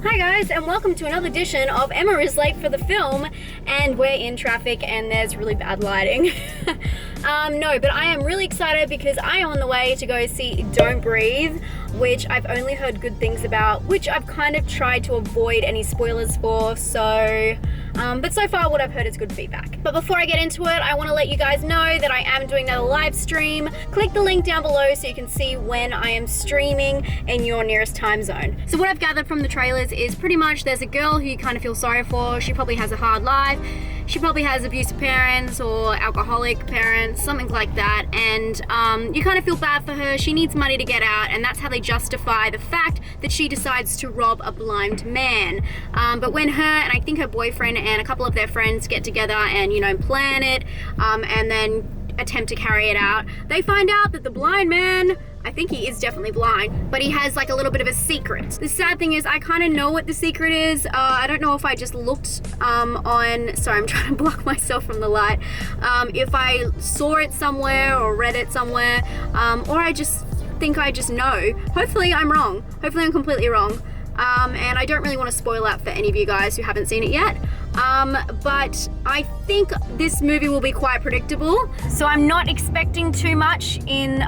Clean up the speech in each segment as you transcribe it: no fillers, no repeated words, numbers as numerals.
Hi guys, and welcome to another edition of Emma is late for the film, and we're in traffic and there's really bad lighting. No, but I am really excited because I am on the way to go see Don't Breathe, which I've only heard good things about, which I've kind of tried to avoid any spoilers for, but so far what I've heard is good feedback. But before I get into it, I want to let you guys know that I am doing another live stream. Click the link down below so you can see when I am streaming in your nearest time zone. So what I've gathered from the trailers is pretty much there's a girl who you kind of feel sorry for. She probably has a hard life. She probably has abusive parents or alcoholic parents, something like that, and you kind of feel bad for her. She needs money to get out, and that's how they justify the fact that she decides to rob a blind man. But when her and I think her boyfriend and a couple of their friends get together and, you know, plan it, and then attempt to carry it out, they find out that the blind man, I think he is definitely blind, but he has like a little bit of a secret. The sad thing is I kind of know what the secret is. I don't know if I just looked sorry, I'm trying to block myself from the light. If I saw it somewhere or read it somewhere, or I just think I just know. Hopefully I'm wrong. Hopefully I'm completely wrong. And I don't really want to spoil that for any of you guys who haven't seen it yet. But I think this movie will be quite predictable, so I'm not expecting too much in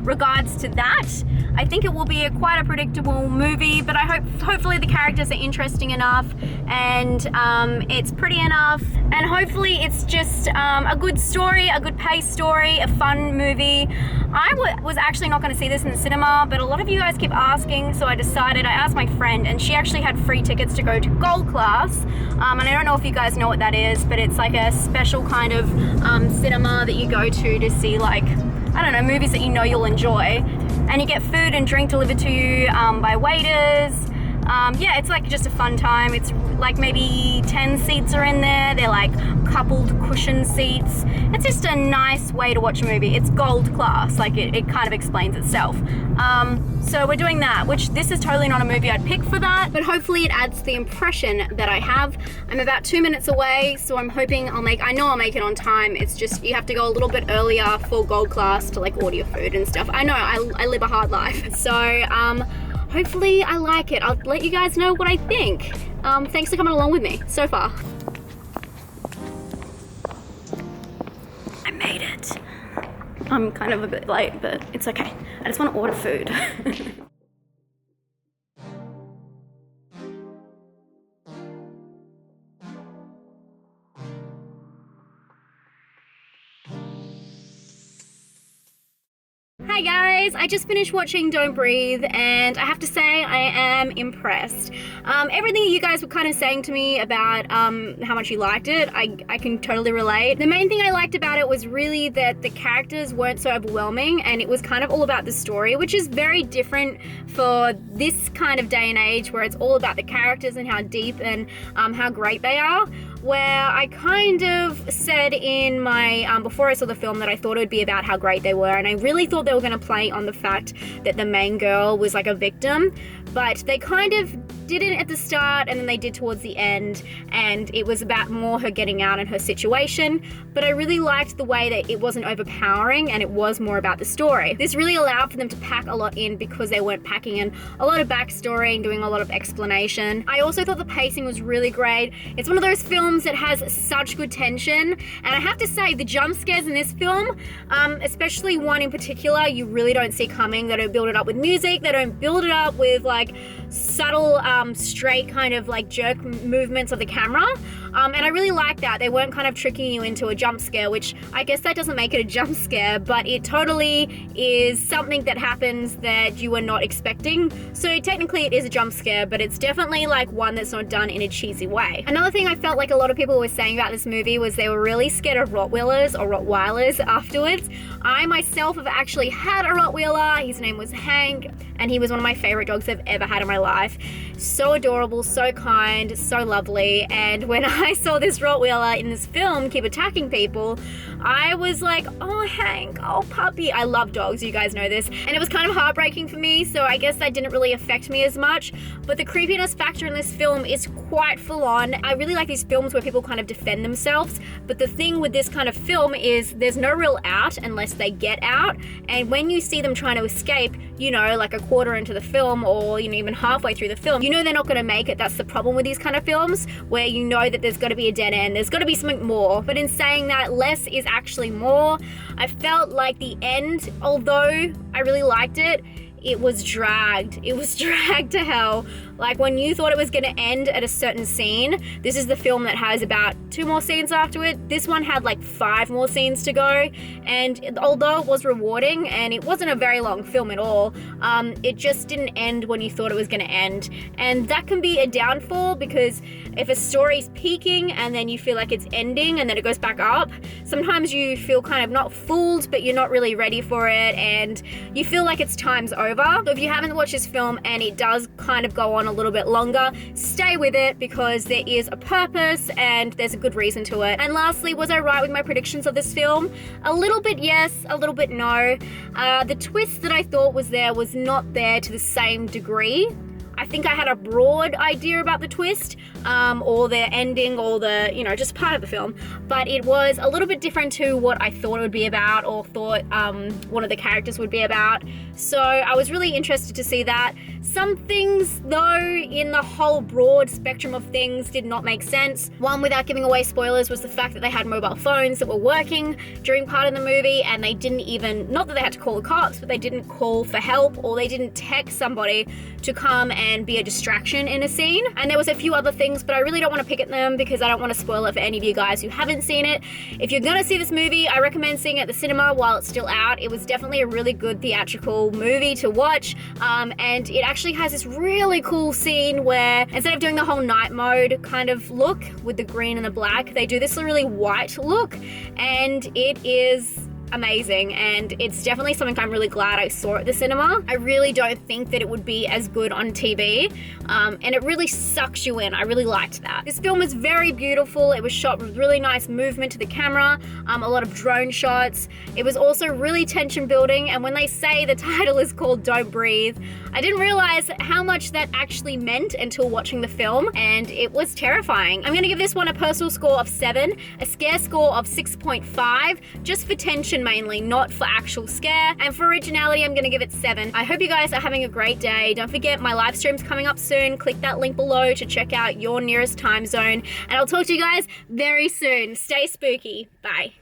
regards to that. I think it will be quite a predictable movie, but hopefully the characters are interesting enough, and it's pretty enough, and hopefully it's just a good story, a good paced story, a fun movie. I was actually not going to see this in the cinema, but a lot of you guys keep asking, so I asked my friend, and she actually had free tickets to go to Gold Class, and I don't know if you guys know what that is, but it's like a special kind of cinema that you go to see, like, I don't know, movies that you know you'll enjoy, and you get food and drink delivered to you by waiters. Yeah, it's like just a fun time. It's like maybe 10 seats are in there. They're like coupled cushion seats. It's just a nice way to watch a movie. It's Gold Class, like it kind of explains itself. So we're doing that, which this is totally not a movie I'd pick for that, but hopefully it adds to the impression that I have. I'm about 2 minutes away, so I'm hoping I know I'll make it on time. It's just, you have to go a little bit earlier for Gold Class to like order your food and stuff. I know, I live a hard life. So, hopefully I like it. I'll let you guys know what I think. Thanks for coming along with me so far. I made it. I'm kind of a bit late, but it's okay. I just want to order food. Hi guys, I just finished watching Don't Breathe, and I have to say I am impressed. Everything you guys were kind of saying to me about how much you liked it, I can totally relate. The main thing I liked about it was really that the characters weren't so overwhelming, and it was kind of all about the story, which is very different for this kind of day and age where it's all about the characters and how deep and how great they are. Where I kind of said in my, before I saw the film, that I thought it would be about how great they were, and I really thought they were going to play on the fact that the main girl was like a victim, but they kind of didn't at the start, and then they did towards the end, and it was about more her getting out and her situation. But I really liked the way that it wasn't overpowering and it was more about the story. This really allowed for them to pack a lot in because they weren't packing in a lot of backstory and doing a lot of explanation. I also thought the pacing was really great. It's one of those films that has such good tension, and I have to say the jump scares in this film, especially one in particular, you really don't see coming. They don't build it up with music, they don't build it up with like subtle straight kind of like jerk movements of the camera, and I really like that. They weren't kind of tricking you into a jump scare, which I guess that doesn't make it a jump scare, but it totally is something that happens that you were not expecting. So technically it is a jump scare, but it's definitely like one that's not done in a cheesy way. Another thing I felt like a lot of people were saying about this movie was they were really scared of Rottweilers afterwards. I myself have actually had a Rottweiler. His name was Hank, and he was one of my favorite dogs I've ever had in my life. So adorable, so kind, so lovely. And when I saw this Rottweiler in this film keep attacking people, I was like, oh Hank, oh puppy. I love dogs, you guys know this. And it was kind of heartbreaking for me, so I guess that didn't really affect me as much. But the creepiness factor in this film is quite full on. I really like these films where people kind of defend themselves, but the thing with this kind of film is there's no real out unless they get out. And when you see them trying to escape, you know, like a quarter into the film, or you know, even halfway through the film, you know they're not going to make it. That's the problem with these kind of films, where you know that there's got to be a dead end, there's got to be something more. But in saying that, less is actually more. I felt like the end, although I really liked it, it was dragged. It was dragged to hell. Like, when you thought it was going to end at a certain scene, this is the film that has about 2 more scenes after it. This one had like 5 more scenes to go. And although it was rewarding and it wasn't a very long film at all, it just didn't end when you thought it was going to end. And that can be a downfall, because if a story's peaking and then you feel like it's ending and then it goes back up, sometimes you feel kind of not fooled, but you're not really ready for it and you feel like it's time's over. So if you haven't watched this film and it does kind of go on a little bit longer, stay with it, because there is a purpose and there's a good reason to it. And lastly, was I right with my predictions of this film? A little bit yes, a little bit no. The twist that I thought was there was not there to the same degree. I think I had a broad idea about the twist, or the ending, or the, just part of the film, but it was a little bit different to what I thought it would be about, or thought one of the characters would be about. So I was really interested to see that. Some things, though, in the whole broad spectrum of things did not make sense. One, without giving away spoilers, was the fact that they had mobile phones that were working during part of the movie, and they didn't even, not that they had to call the cops, but they didn't call for help, or they didn't text somebody to come and be a distraction in a scene. And there was a few other things, but I really don't want to pick at them because I don't want to spoil it for any of you guys who haven't seen it. If you're gonna see this movie, I recommend seeing it at the cinema while it's still out. It was definitely a really good theatrical movie to watch, and it actually has this really cool scene where instead of doing the whole night mode kind of look with the green and the black, they do this really white look, and it is amazing, and it's definitely something I'm really glad I saw at the cinema. I really don't think that it would be as good on TV, and it really sucks you in. I really liked that. This film is very beautiful. It was shot with really nice movement to the camera, a lot of drone shots. It was also really tension building, and when they say the title is called Don't Breathe, I didn't realize how much that actually meant until watching the film, and it was terrifying. I'm gonna give this one a personal score of 7, a scare score of 6.5, just for tension mainly, not for actual scare. And for originality, I'm gonna give it 7. I hope you guys are having a great day. Don't forget, my live stream's coming up soon. Click that link below to check out your nearest time zone. And I'll talk to you guys very soon. Stay spooky. Bye.